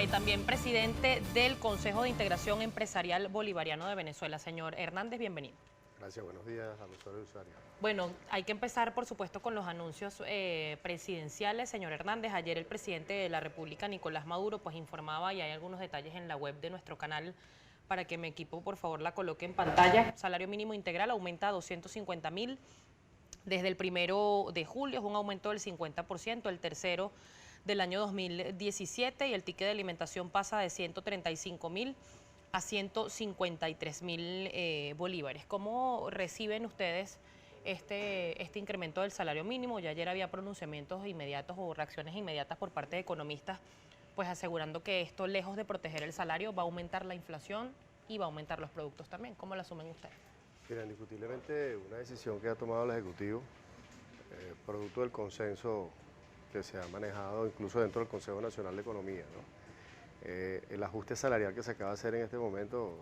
y también presidente del Consejo de Integración Empresarial Bolivariano de Venezuela. Señor Hernández, bienvenido. Gracias, buenos días a los usuarios. Bueno, hay que empezar, por supuesto, con los anuncios presidenciales. Señor Hernández, ayer el presidente de la República, Nicolás Maduro, pues informaba, y hay algunos detalles en la web de nuestro canal, para que mi equipo, por favor, la coloque en pantalla. Salario mínimo integral aumenta a 250.000 desde el 1 de julio, es un aumento del 50%, el tercero del año 2017, y el ticket de alimentación pasa de 135.000 a 153.000 bolívares. ¿Cómo reciben ustedes este incremento del salario mínimo? Ya ayer había pronunciamientos inmediatos o reacciones inmediatas por parte de economistas, pues asegurando que esto, lejos de proteger el salario, va a aumentar la inflación y va a aumentar los productos también. ¿Cómo lo asumen ustedes? Mira, indiscutiblemente una decisión que ha tomado el Ejecutivo, producto del consenso que se ha manejado incluso dentro del Consejo Nacional de Economía, ¿no? El ajuste salarial que se acaba de hacer en este momento,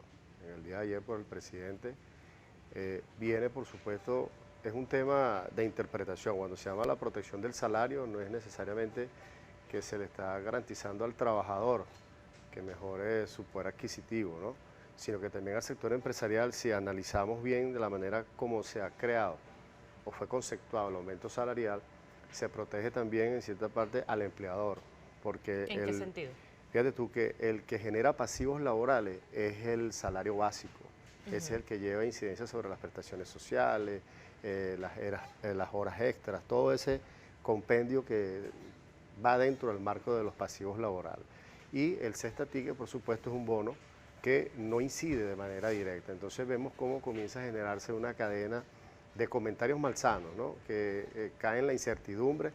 en el día de ayer por el presidente, viene, por supuesto, es un tema de interpretación. Cuando se llama la protección del salario, no es necesariamente que se le está garantizando al trabajador que mejore su poder adquisitivo, ¿no? Sino que también al sector empresarial, si analizamos bien de la manera como se ha creado o fue conceptuado el aumento salarial, se protege también en cierta parte al empleador, porque ¿En qué sentido? fíjate tú que el que genera pasivos laborales es el salario básico, ese es el que lleva incidencia sobre las prestaciones sociales, las horas extras, todo ese compendio que va dentro del marco de los pasivos laborales. Y el Cesta Ticket, por supuesto, es un bono que no incide de manera directa. Entonces vemos cómo comienza a generarse una cadena de comentarios malsanos, ¿no? Que caen en la incertidumbre,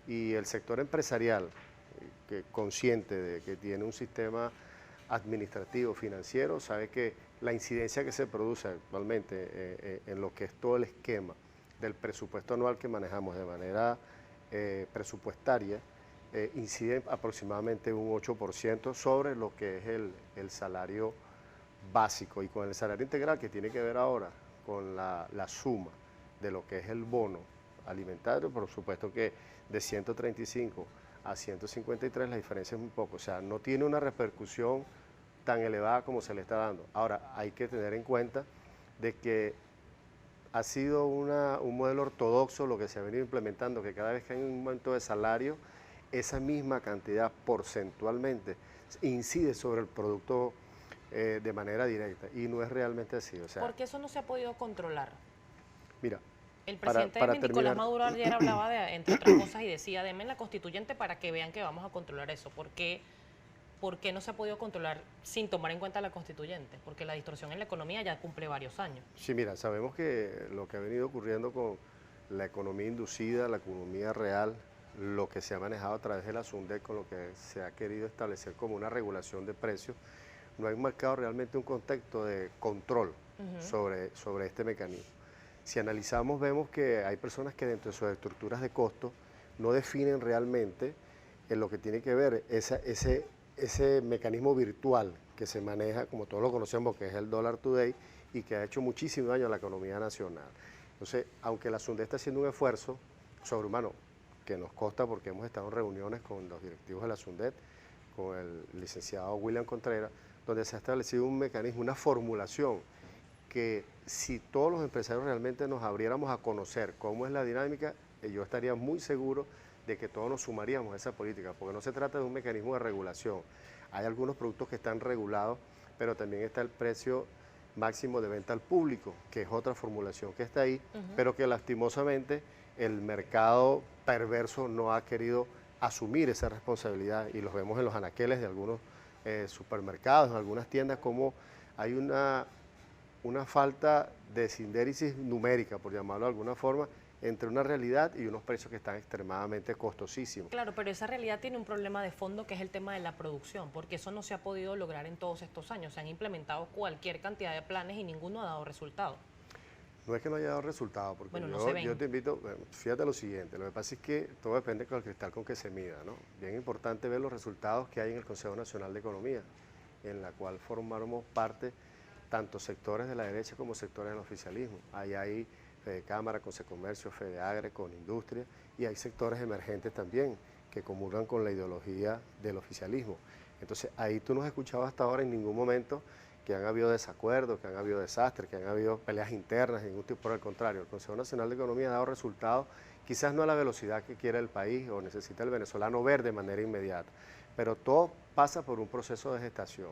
y el sector empresarial, que consciente de que tiene un sistema administrativo, financiero, sabe que la incidencia que se produce actualmente en lo que es todo el esquema del presupuesto anual que manejamos de manera presupuestaria, incide aproximadamente un 8% sobre lo que es el salario básico, y con el salario integral, que tiene que ver ahora con la suma de lo que es el bono alimentario, por supuesto que de 135 a 153 la diferencia es muy poco, o sea, no tiene una repercusión tan elevada como se le está dando. Ahora, hay que tener en cuenta de que ha sido un modelo ortodoxo lo que se ha venido implementando, que cada vez que hay un aumento de salario, esa misma cantidad porcentualmente incide sobre el producto de manera directa, y no es realmente así. O sea, ¿Por qué eso no se ha podido controlar? mira, El para, presidente para Nicolás terminar, Maduro ayer hablaba de, entre otras cosas, y decía, denme la constituyente para que vean que vamos a controlar eso. ¿Por qué no se ha podido controlar sin tomar en cuenta la constituyente? Porque la distorsión en la economía ya cumple varios años. sí, mira, sabemos que lo que ha venido ocurriendo con la economía inducida, la economía real, lo que se ha manejado a través de la SUNDEC, con lo que se ha querido establecer como una regulación de precios, no hay marcado realmente un contexto de control sobre este mecanismo. Si analizamos, vemos que hay personas que dentro de sus estructuras de costos no definen realmente en lo que tiene que ver ese mecanismo virtual que se maneja, como todos lo conocemos, que es el dólar today, y que ha hecho muchísimo daño a la economía nacional. Entonces, aunque la SUNDET está haciendo un esfuerzo sobrehumano, que nos consta porque hemos estado en reuniones con los directivos de la SUNDET, con el licenciado William Contreras, donde se ha establecido un mecanismo, una formulación, que si todos los empresarios realmente nos abriéramos a conocer cómo es la dinámica, yo estaría muy seguro de que todos nos sumaríamos a esa política, porque no se trata de un mecanismo de regulación. Hay algunos productos que están regulados, pero también está el precio máximo de venta al público, que es otra formulación que está ahí, pero que lastimosamente el mercado perverso no ha querido asumir esa responsabilidad, y los vemos en los anaqueles de algunos supermercados, en algunas tiendas, como hay una falta de sindéresis numérica, por llamarlo de alguna forma, entre una realidad y unos precios que están extremadamente costosísimos. Claro, pero esa realidad tiene un problema de fondo, que es el tema de la producción, porque eso no se ha podido lograr en todos estos años. Se han implementado cualquier cantidad de planes y ninguno ha dado resultado. No es que no haya dado resultado, porque Bueno, no se yo ven. te invito, fíjate lo siguiente, lo que pasa es que todo depende con el cristal con que se mida, ¿no? Bien importante ver los resultados que hay en el Consejo Nacional de Economía, en la cual formamos parte tanto sectores de la derecha como sectores del oficialismo. Ahí hay Cámara, Consecomercio, Fedeagre, con Industria, y hay sectores emergentes también que comulgan con la ideología del oficialismo. Entonces ahí tú no has escuchado hasta ahora en ningún momento que han habido desacuerdos, que han habido desastres, que han habido peleas internas, ningún tipo, por el contrario, el Consejo Nacional de Economía ha dado resultados, quizás no a la velocidad que quiere el país o necesita el venezolano ver de manera inmediata, pero todo pasa por un proceso de gestación.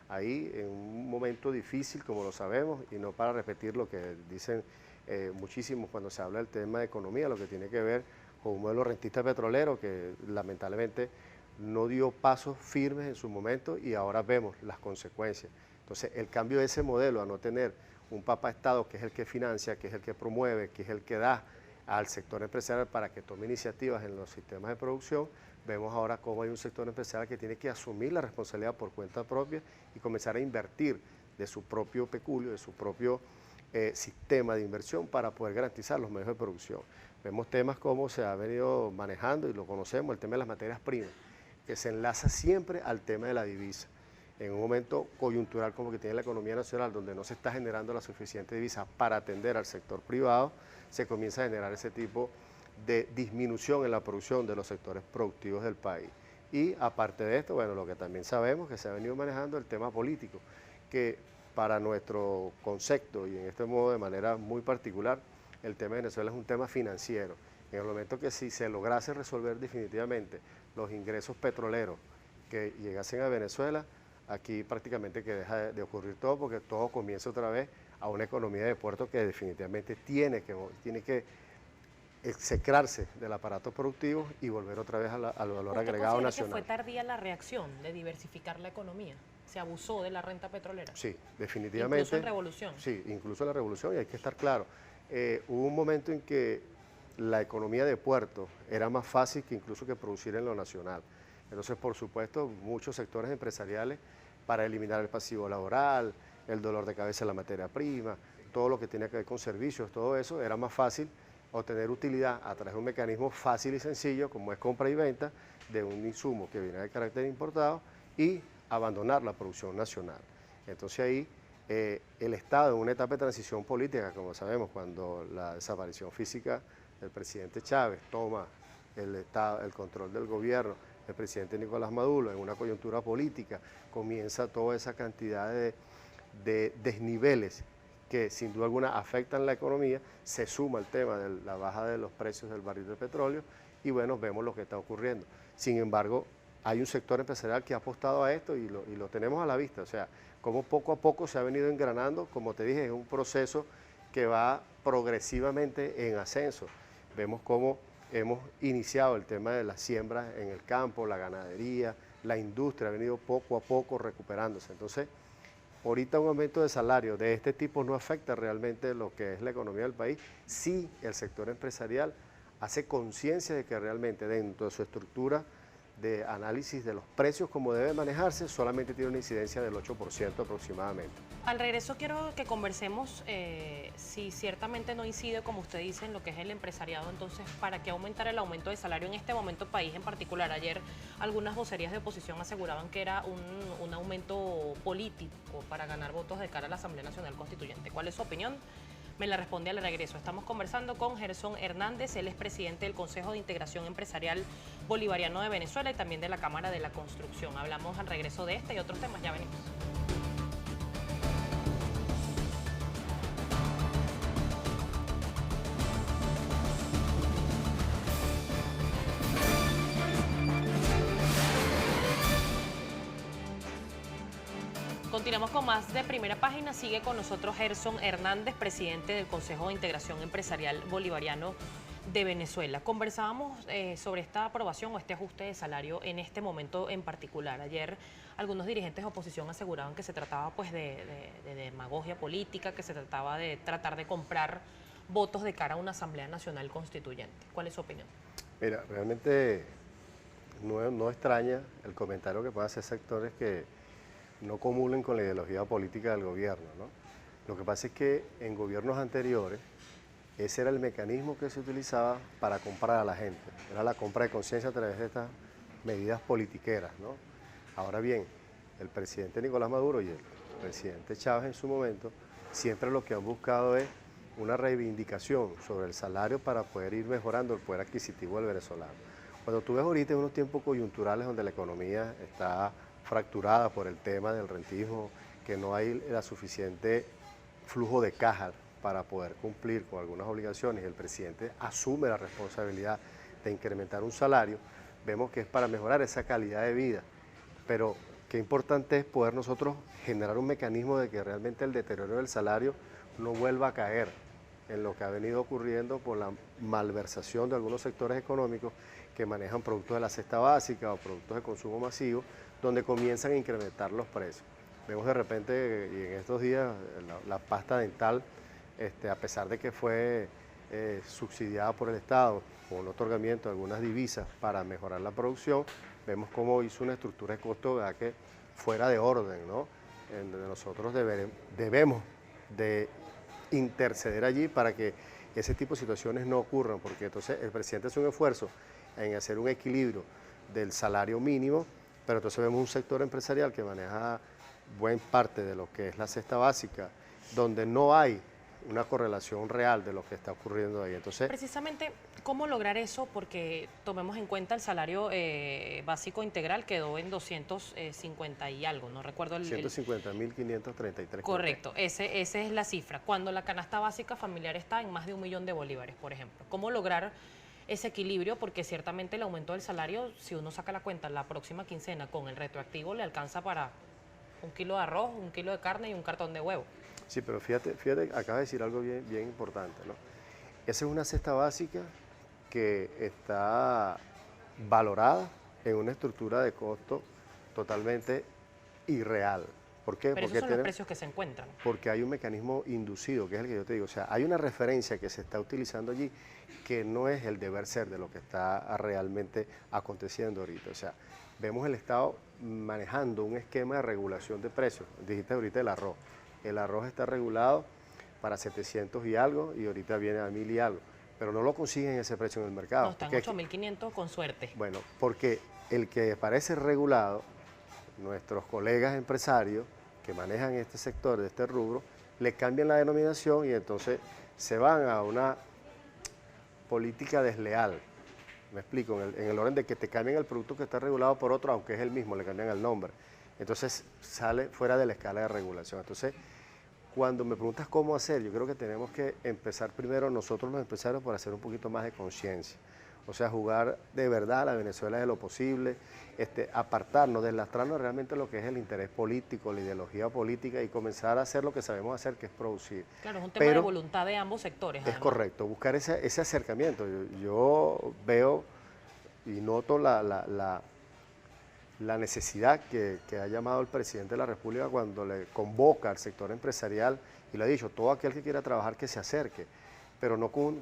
Ahí, en un momento difícil, como lo sabemos, y no para repetir lo que dicen muchísimo cuando se habla del tema de economía, lo que tiene que ver con un modelo rentista petrolero que lamentablemente no dio pasos firmes en su momento y ahora vemos las consecuencias. Entonces, el cambio de ese modelo a no tener un Papa Estado que es el que financia, que es el que promueve, que es el que da al sector empresarial para que tome iniciativas en los sistemas de producción, vemos ahora cómo hay un sector empresarial que tiene que asumir la responsabilidad por cuenta propia y comenzar a invertir de su propio peculio, de su propio sistema de inversión para poder garantizar los medios de producción. Vemos temas como se ha venido manejando y lo conocemos, el tema de las materias primas, que se enlaza siempre al tema de la divisa. En un momento coyuntural como que tiene la economía nacional, donde no se está generando la suficiente divisa para atender al sector privado, se comienza a generar ese tipo de disminución en la producción de los sectores productivos del país. Y aparte de esto, bueno, lo que también sabemos que se ha venido manejando el tema político, que para nuestro concepto y en este modo de manera muy particular, el tema de Venezuela es un tema financiero. En el momento que si se lograse resolver definitivamente los ingresos petroleros que llegasen a Venezuela, aquí prácticamente que deja de ocurrir todo porque todo comienza otra vez a una economía de puerto que definitivamente tiene que execrarse del aparato productivo y volver otra vez al valor agregado nacional. ¿Usted considera que fue tardía la reacción de diversificar la economía? ¿Se abusó de la renta petrolera? Sí, definitivamente. ¿Incluso en revolución? Sí, incluso en la revolución, y hay que estar claro. Hubo un momento en que la economía de puerto era más fácil que incluso que producir en lo nacional. Entonces, por supuesto, muchos sectores empresariales, para eliminar el pasivo laboral, el dolor de cabeza de la materia prima, todo lo que tiene que ver con servicios, todo eso, era más fácil obtener utilidad a través de un mecanismo fácil y sencillo, como es compra y venta de un insumo que viene de carácter importado y abandonar la producción nacional. Entonces ahí el Estado en una etapa de transición política, como sabemos, cuando la desaparición física del presidente Chávez toma el control del gobierno, el presidente Nicolás Maduro, en una coyuntura política, comienza toda esa cantidad de desniveles que sin duda alguna afectan la economía, se suma el tema de la baja de los precios del barril de petróleo y bueno, vemos lo que está ocurriendo. Sin embargo, hay un sector empresarial que ha apostado a esto y lo tenemos a la vista, o sea, como poco a poco se ha venido engranando, como te dije, es un proceso que va progresivamente en ascenso. Vemos cómo hemos iniciado el tema de las siembras en el campo, la ganadería, la industria ha venido poco a poco recuperándose. Entonces, ahorita un aumento de salario de este tipo no afecta realmente lo que es la economía del país, si el sector empresarial hace conciencia de que realmente dentro de su estructura de análisis de los precios como debe manejarse, solamente tiene una incidencia del 8% aproximadamente. Al regreso quiero que conversemos si ciertamente no incide, como usted dice, en lo que es el empresariado, entonces, ¿para qué aumentar el aumento de salario en este momento país en particular? Ayer algunas vocerías de oposición aseguraban que era un aumento político para ganar votos de cara a la Asamblea Nacional Constituyente. ¿Cuál es su opinión? Me la responde al regreso. Estamos conversando con Gerson Hernández, él es presidente del Consejo de Integración Empresarial Bolivariano de Venezuela y también de la Cámara de la Construcción. Hablamos al regreso de este y otros temas, ya venimos. Continuamos con más de Primera Página. Sigue con nosotros Gerson Hernández, presidente del Consejo de Integración Empresarial Bolivariano de Venezuela. Conversábamos sobre esta aprobación o este ajuste de salario en este momento en particular. Ayer algunos dirigentes de oposición aseguraban que se trataba pues de demagogia política, que se trataba de tratar de comprar votos de cara a una Asamblea Nacional Constituyente. ¿Cuál es su opinión? Mira, realmente no extraña el comentario que pueden hacer sectores que no comulguen con la ideología política del gobierno, ¿no? Lo que pasa es que en gobiernos anteriores ese era el mecanismo que se utilizaba para comprar a la gente, era la compra de conciencia a través de estas medidas politiqueras, ¿no? Ahora bien, el presidente Nicolás Maduro y el presidente Chávez en su momento siempre lo que han buscado es una reivindicación sobre el salario para poder ir mejorando el poder adquisitivo del venezolano. Cuando tú ves ahorita en unos tiempos coyunturales donde la economía está fracturada por el tema del rentismo, que no hay la suficiente flujo de caja para poder cumplir con algunas obligaciones, el presidente asume la responsabilidad de incrementar un salario, vemos que es para mejorar esa calidad de vida, pero qué importante es poder nosotros generar un mecanismo de que realmente el deterioro del salario no vuelva a caer en lo que ha venido ocurriendo por la malversación de algunos sectores económicos que manejan productos de la cesta básica o productos de consumo masivo, donde comienzan a incrementar los precios. Vemos de repente, y en estos días, la pasta dental, a pesar de que fue subsidiada por el Estado con un otorgamiento de algunas divisas para mejorar la producción, vemos cómo hizo una estructura de costo que fuera de orden, ¿no? En donde nosotros debemos de interceder allí para que ese tipo de situaciones no ocurran, porque entonces el presidente hace un esfuerzo en hacer un equilibrio del salario mínimo, pero entonces vemos un sector empresarial que maneja buena parte de lo que es la cesta básica, donde no hay una correlación real de lo que está ocurriendo ahí. Entonces, precisamente, ¿cómo lograr eso? Porque tomemos en cuenta el salario básico integral quedó en 250 y algo, no recuerdo el... 150.533. Correcto, esa es la cifra. Cuando la canasta básica familiar está en más de 1 millón de bolívares, por ejemplo. ¿Cómo lograr ese equilibrio? Porque ciertamente el aumento del salario, si uno saca la cuenta la próxima quincena con el retroactivo, le alcanza para 1 kilo de arroz, 1 kilo de carne y un cartón de huevo. Sí, pero fíjate, acabas de decir algo bien importante, ¿no? Esa es una cesta básica que está valorada en una estructura de costo totalmente irreal. ¿Por qué? Pero porque esos son los precios que se encuentran. Porque hay un mecanismo inducido, que es el que yo te digo. O sea, hay una referencia que se está utilizando allí que no es el deber ser de lo que está realmente aconteciendo ahorita. O sea, vemos el Estado manejando un esquema de regulación de precios. Dijiste ahorita el arroz. El arroz está regulado para 700 y algo y ahorita viene a 1000 y algo, pero no lo consiguen ese precio en el mercado. No, están 8.500 con suerte. Bueno, porque el que parece regulado, nuestros colegas empresarios que manejan este sector, de este rubro, le cambian la denominación y entonces se van a una política desleal. Me explico, en el orden de que te cambian el producto que está regulado por otro, aunque es el mismo, le cambian el nombre. Entonces sale fuera de la escala de regulación. Entonces, cuando me preguntas cómo hacer, yo creo que tenemos que empezar primero nosotros los empresarios por hacer un poquito más de conciencia. O sea, jugar de verdad a la Venezuela de lo posible, apartarnos, deslastrarnos realmente lo que es el interés político, la ideología política y comenzar a hacer lo que sabemos hacer, que es producir. Claro, es un tema de voluntad de ambos sectores. Es correcto, buscar ese acercamiento. Yo veo y noto la necesidad que ha llamado el presidente de la República cuando le convoca al sector empresarial y le ha dicho, todo aquel que quiera trabajar que se acerque, pero no con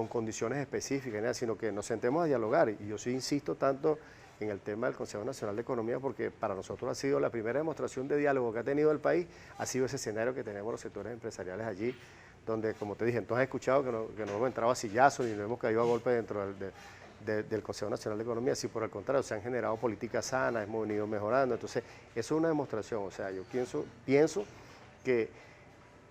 condiciones específicas, sino que nos sentemos a dialogar. Y yo sí insisto tanto en el tema del Consejo Nacional de Economía porque para nosotros ha sido la primera demostración de diálogo que ha tenido el país, ha sido ese escenario que tenemos los sectores empresariales allí, donde, como te dije, entonces has escuchado que no hemos entrado a sillazos ni no hemos caído a golpe dentro del Consejo Nacional de Economía, si por el contrario se han generado políticas sanas, hemos venido mejorando. Entonces, eso es una demostración. O sea, yo pienso que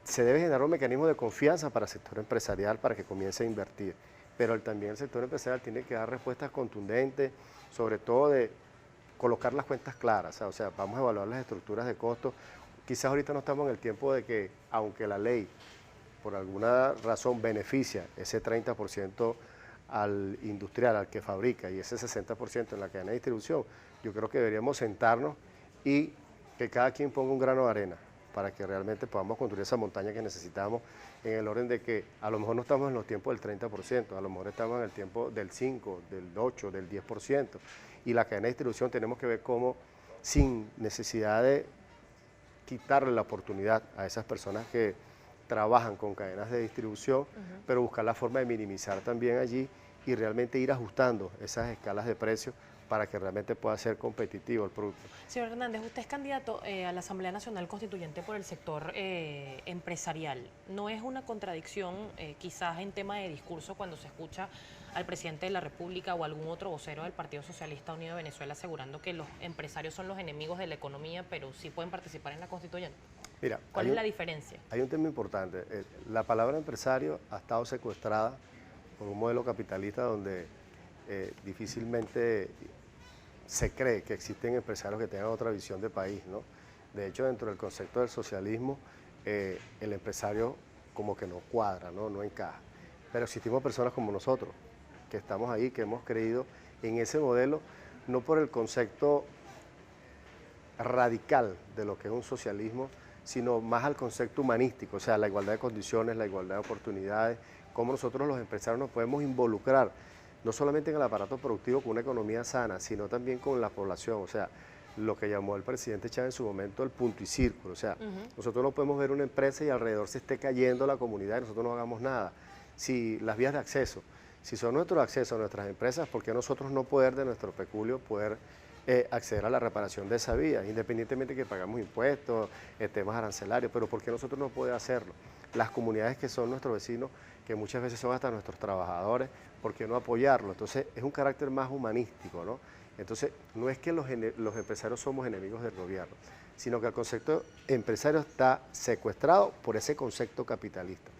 se debe generar un mecanismo de confianza para el sector empresarial para que comience a invertir, pero también el sector empresarial tiene que dar respuestas contundentes, sobre todo de colocar las cuentas claras. O sea, vamos a evaluar las estructuras de costos. Quizás ahorita no estamos en el tiempo de que, aunque la ley por alguna razón beneficia ese 30% al industrial, al que fabrica, y ese 60% en la cadena de distribución, yo creo que deberíamos sentarnos y que cada quien ponga un grano de arena para que realmente podamos construir esa montaña que necesitamos, en el orden de que a lo mejor no estamos en los tiempos del 30%, a lo mejor estamos en el tiempo del 5, del 8, del 10%, y la cadena de distribución tenemos que ver cómo, sin necesidad de quitarle la oportunidad a esas personas que trabajan con cadenas de distribución, pero buscar la forma de minimizar también allí y realmente ir ajustando esas escalas de precios para que realmente pueda ser competitivo el producto. Señor Hernández, usted es candidato a la Asamblea Nacional Constituyente por el sector empresarial. ¿No es una contradicción quizás en tema de discurso cuando se escucha al presidente de la República o algún otro vocero del Partido Socialista Unido de Venezuela asegurando que los empresarios son los enemigos de la economía, pero sí pueden participar en la constituyente? Mira, ¿cuál es la diferencia? Hay un tema importante. La palabra empresario ha estado secuestrada por un modelo capitalista donde difícilmente se cree que existen empresarios que tengan otra visión de país, ¿no? De hecho, dentro del concepto del socialismo, el empresario como que no cuadra, ¿no? No encaja. Pero existimos personas como nosotros, que estamos ahí, que hemos creído en ese modelo, no por el concepto radical de lo que es un socialismo, sino más al concepto humanístico, o sea, la igualdad de condiciones, la igualdad de oportunidades, cómo nosotros los empresarios nos podemos involucrar, no solamente en el aparato productivo con una economía sana, sino también con la población, o sea, lo que llamó el presidente Chávez en su momento el punto y círculo, o sea, nosotros no podemos ver una empresa y alrededor se esté cayendo la comunidad y nosotros no hagamos nada. Si las vías de acceso, si son nuestros accesos a nuestras empresas, ¿por qué nosotros no poder de nuestro peculio poder acceder a la reparación de esa vía, independientemente de que pagamos impuestos, temas arancelarios, pero ¿por qué nosotros no podemos hacerlo? Las comunidades que son nuestros vecinos, que muchas veces son hasta nuestros trabajadores, ¿por qué no apoyarlo? Entonces es un carácter más humanístico, ¿no? Entonces no es que los empresarios somos enemigos del gobierno, sino que el concepto empresario está secuestrado por ese concepto capitalista.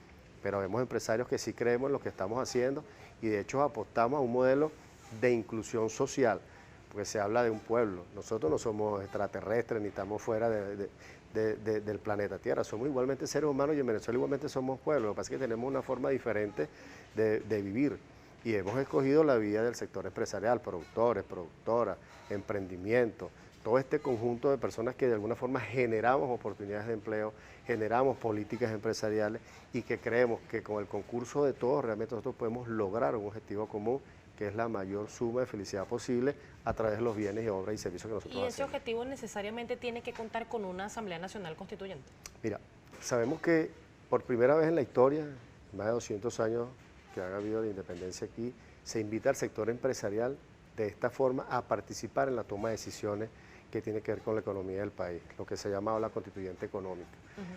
Pero vemos empresarios que sí creemos en lo que estamos haciendo y de hecho apostamos a un modelo de inclusión social, porque se habla de un pueblo. Nosotros no somos extraterrestres ni estamos fuera del planeta Tierra, somos igualmente seres humanos y en Venezuela igualmente somos pueblo. Lo que pasa es que tenemos una forma diferente de vivir y hemos escogido la vía del sector empresarial, productores, productoras, emprendimiento, todo este conjunto de personas que de alguna forma generamos oportunidades de empleo, generamos políticas empresariales y que creemos que con el concurso de todos realmente nosotros podemos lograr un objetivo común, que es la mayor suma de felicidad posible a través de los bienes y obras y servicios que nosotros hacemos. ¿Y ese objetivo necesariamente tiene que contar con una Asamblea Nacional Constituyente? Mira, sabemos que por primera vez en la historia, más de 200 años que ha habido de independencia aquí, se invita al sector empresarial de esta forma a participar en la toma de decisiones que tiene que ver con la economía del país, lo que se ha llamado la constituyente económica.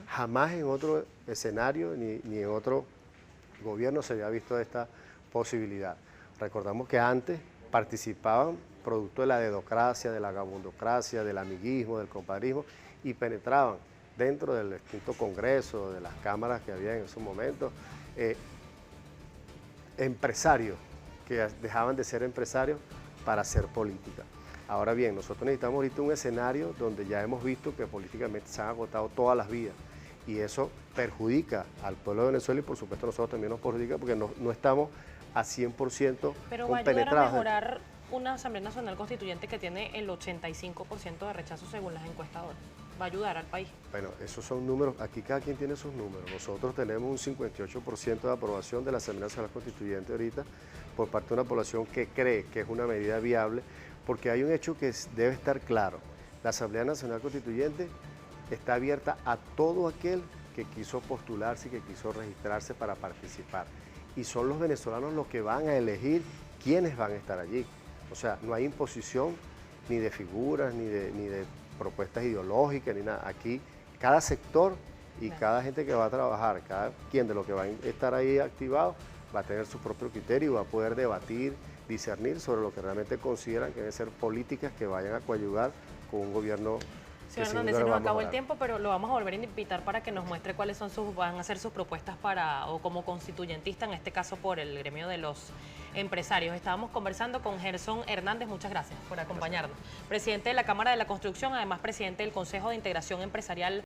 Jamás en otro escenario ni en otro gobierno se había visto esta posibilidad. Recordamos que antes participaban producto de la dedocracia, de la vagabundocracia, del amiguismo, del compadrismo y penetraban dentro del extinto Congreso, de las cámaras que había en esos momentos, empresarios que dejaban de ser empresarios para hacer política. Ahora bien, nosotros necesitamos ahorita un escenario donde ya hemos visto que políticamente se han agotado todas las vías y eso perjudica al pueblo de Venezuela y por supuesto a nosotros también nos perjudica porque no estamos a 100% pero va a ayudar a mejorar una Asamblea Nacional Constituyente que tiene el 85% de rechazo según las encuestadoras. Va a ayudar al país. Bueno, esos son números, aquí cada quien tiene sus números. Nosotros tenemos un 58% de aprobación de la Asamblea Nacional Constituyente ahorita por parte de una población que cree que es una medida viable, porque hay un hecho que debe estar claro. La Asamblea Nacional Constituyente está abierta a todo aquel que quiso postularse y que quiso registrarse para participar. Y son los venezolanos los que van a elegir quiénes van a estar allí. O sea, no hay imposición ni de figuras, ni de propuestas ideológicas, ni nada. Aquí cada sector y cada gente que va a trabajar, cada quien de lo que va a estar ahí activado, va a tener su propio criterio y va a poder debatir, discernir sobre lo que realmente consideran que deben ser políticas que vayan a coadyuvar con un gobierno. Señor Hernández, se nos acabó el tiempo, pero lo vamos a volver a invitar para que nos muestre cuáles son van a ser sus propuestas o como constituyentista, en este caso por el gremio de los empresarios. Estábamos conversando con Gerson Hernández, muchas gracias por acompañarnos. Presidente de la Cámara de la Construcción, además presidente del Consejo de Integración Empresarial